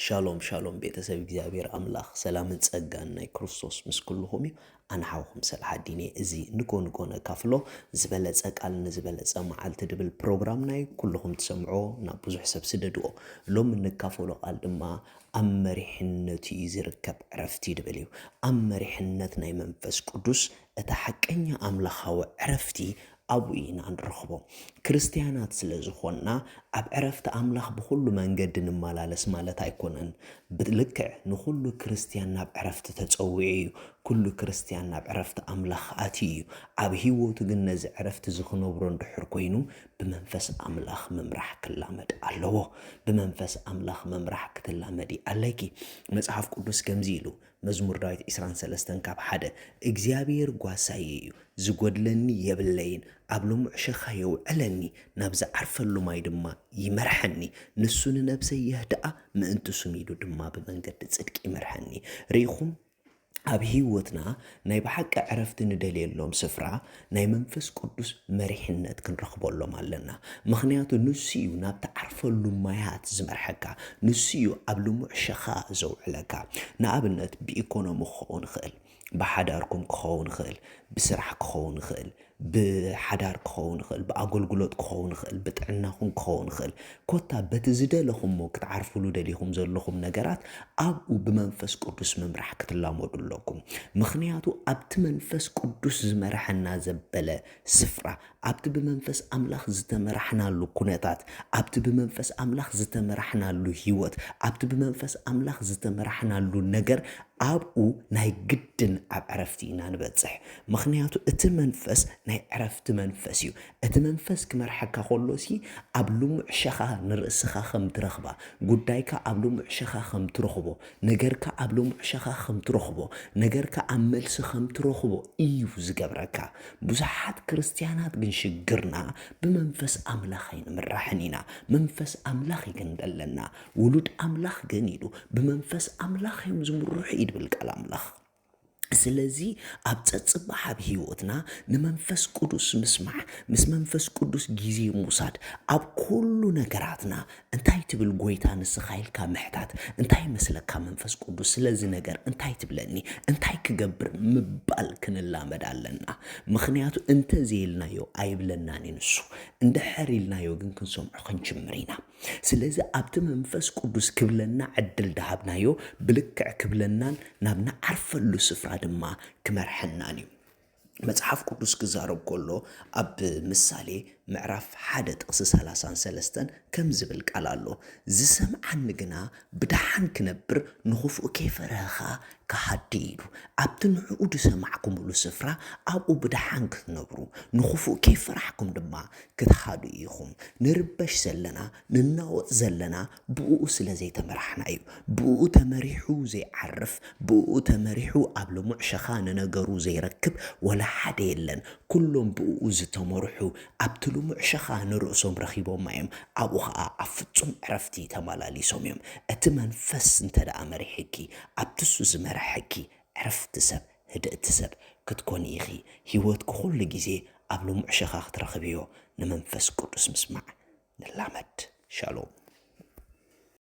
شالوم شالوم ቤተሰብ እግዚአብሔር አምላኽ ሰላምን ጸጋን ናይ ክርስቶስ ምስ ኩልኹም እዩ ኣነ ሓውኹም ሰላሕ ኣዲነ እዚ ንጎንጎነ ካፍሎ ዝበለጸ ቃል ንዝበለጸ መዓልቲ ድብል ፕሮግራም ናይ ኩልኹም ትሰምዖ ናብ ብዙሕ ሰብ ስደድኦ ሎም ንካፈሎ ቃል ድማ ኣብ መሪሕነት እዩ ዝርከብ ዕረፍቲ ድብል እዩ ኣብ መሪሕነት ናይ መንፈስ ቅዱስ እታ ሓቀኛ ኣምላኻዊ ዕረፍቲ ኣብኡ ኢና ንረኽቦ ክርስቲያናት ስለ ዝኾንና ኣብ ዕረፍቲ ኣምላኽ ብኩሉ መንገዲ ንመላለስ ማለት ኣይኮነን ብልክዕ ንኩሉ ክርስቲያን ናብ ዕረፍቲ ተፀዊዑ እዩ ኩሉ ክርስቲያን ናብ ዕረፍቲ ኣምላኽ ኣትዩ እዩ ኣብ ሂወቱ ግን ነዚ ዕረፍቲ ዝኽነብሮ እንድሕር ኮይኑ ብመንፈስ ኣምላኽ ምምራሕ ክላመድ ኣለዎ ብመንፈስ ኣምላኽ ምምራሕ ክትላመዲ ኣለኪ መጽሓፍ ቅዱስ ከምዚ ኢሉ መዝሙር ዳዊት 23 ካብ 1 እግዚአብሔር ጓሳይ እዩ ዝጎድለኒ የብለይን ኣብ ልሙዕ ሸኻ የውዕለኒ ናብ ዝዓርፈሉ ማይ ድማ ይመርሐኒ ንሱ ንነብሰይ የህድኣ ምእንቲ ስሚዱ ድማ ብመንገዲ ጽድቂ ይመርሐኒ ሪኢኹም ኣብ ሂወትና ናይ ብሓቂ ዕረፍቲ ንደልየሎም ስፍራ ናይ መንፈስ ቅዱስ መሪሕነት ክንረኽበሎም ኣለና ምኽንያቱ ንሱ እዩ ናብ ተዓርፈሉ ማያት ዝመርሐካ ንሱ እዩ ኣብ ልሙዕ ሸኻ ዘውዕለካ ንኣብነት ብኢኮኖሚ ክኸውን ይኽእል ብሓዳርኩም ክኸውን ይኽእል ብስራሕ ክኸውን ይኽእል ብሓዳር ክኸውን ይኽእል ብኣገልግሎት ክኸውን ይኽእል ብጥዕናኹም ክኸውን ይኽእል ኮታ በቲ ዝደለኹም ክትዓርፍሉ ደሊኹም ዘለኹም ነገራት ኣብኡ ብመንፈስ ቅዱስ ምምራሕ ክትላመዱ ኣለኩም ምኽንያቱ ኣብቲ መንፈስ ቅዱስ ዝመርሐና ዘበለ ስፍራ ኣብቲ ብመንፈስ ኣምላኽ ዝተመራሕናሉ ኩነታት ኣብቲ ብመንፈስ ኣምላኽ ዝተመራሕናሉ ሂወት ኣብቲ ብመንፈስ ኣምላኽ ዝተመራሕናሉ ነገር ኣብኡ ናይ ግድን ኣብ ዕረፍቲ ኢና ንበጽሕ ምኽንያቱ እቲ መንፈስ ናይ ዕረፍቲ መንፈስ እዩ እቲ መንፈስ ክመርሐካ ከሎሲ ኣብ ልሙዕ ሸኻ ንርእስኻ ከም ትረኽባ ጉዳይካ ኣብ ልሙዕ ሸኻ ከም ትረኽቦ ነገርካ ኣብ ልሙዕ ሸኻ ከም ትረኽቦ ነገርካ ኣብ መልሲ ከም ትረኽቦ እዩ ዝገብረካ ብዙሓት ክርስቲያናት ግን ሽግርና ብመንፈስ ኣምላኽ ይንምራሕን ኢና መንፈስ ኣምላኽ ይግንደለና ውሉድ ኣምላኽ ግን ኢሉ ብመንፈስ ኣምላኽ እዮም ዝምርሑ ይድብል ቃል ኣምላኽ ስለዚ ኣብ ፀጽባሕ ኣብ ሂወትና ንመንፈስ ቅዱስ ምስማዕ ምስ መንፈስ ቅዱስ ጊዜ ምውሳድ ኣብ ኩሉ ነገራትና እንታይ ትብል ጎይታ ንስኻ ኢልካ ምሕታት እንታይ መስለካ መንፈስ ቅዱስ ስለዚ ነገር እንታይ ትብለኒ እንታይ ክገብር ምባል ክንላመድ ኣለና ምኽንያቱ እንተዘይልናዮ ኣይብለናኒ ንሱ እንድሕር ኢልናዮ ግን ክንሰምዖ ክንጅምር ኢና ስለዚ ኣብቲ መንፈስ ቅዱስ ክብለና ዕድል ዳሃብናዮ ብልክዕ ክብለናን ናብ ንዓርፈሉ ስፍራ ድማ ክመርሐናን እዩ መጽሓፍ ቅዱስ ክዛረብ ከሎ ኣብ ምሳሌ ምዕራፍ 1 ጥቕሲ 33 ከም ዝብል ቃል ኣሎ ዝሰምዓኒ ግና ብድሓን ክነብር ንኽፉእ ከይፈረኻ ካሃዲ ኢሉ ኣብቲ ንዕኡ ድሰማዕኩምሉ ስፍራ ኣብኡ ብድሓን ክትነብሩ ንኽፉእ ከይፈራሕኩም ድማ ክትሃዱ ኢኹም ንርበሽ ዘለና ንናወፅ ዘለና ብኡ ስለ ዘይተመራሕና እዩ ብኡ ተመሪሑ ዘይዓርፍ ብኡ ተመሪሑ ኣብ ልሙዕ ሸኻ ንነገሩ ዘይረክብ ወላ ሓደ የለን ኩሎም ብኡ ዝተመርሑ ኣብቲ ልሙዕ ሸኻ ንርእሶም ረኺቦም እዮም ኣብኡ ከዓ ኣብ ፍጹም ዕረፍቲ ተመላሊሶም እዮም እቲ መንፈስ እንተደኣ መሪሕኪ ኣብቲ እሱ ዝመርሐኪ ዕረፍቲ ሰብ ህድእቲ ሰብ ክትኮኒ ኢኺ ሂወት ኩሉ ግዜ ኣብ ልሙዕ ሸኻ ክትረኽብዮ ንመንፈስ ቅዱስ ምስማዕ ንላመድ ሻሎም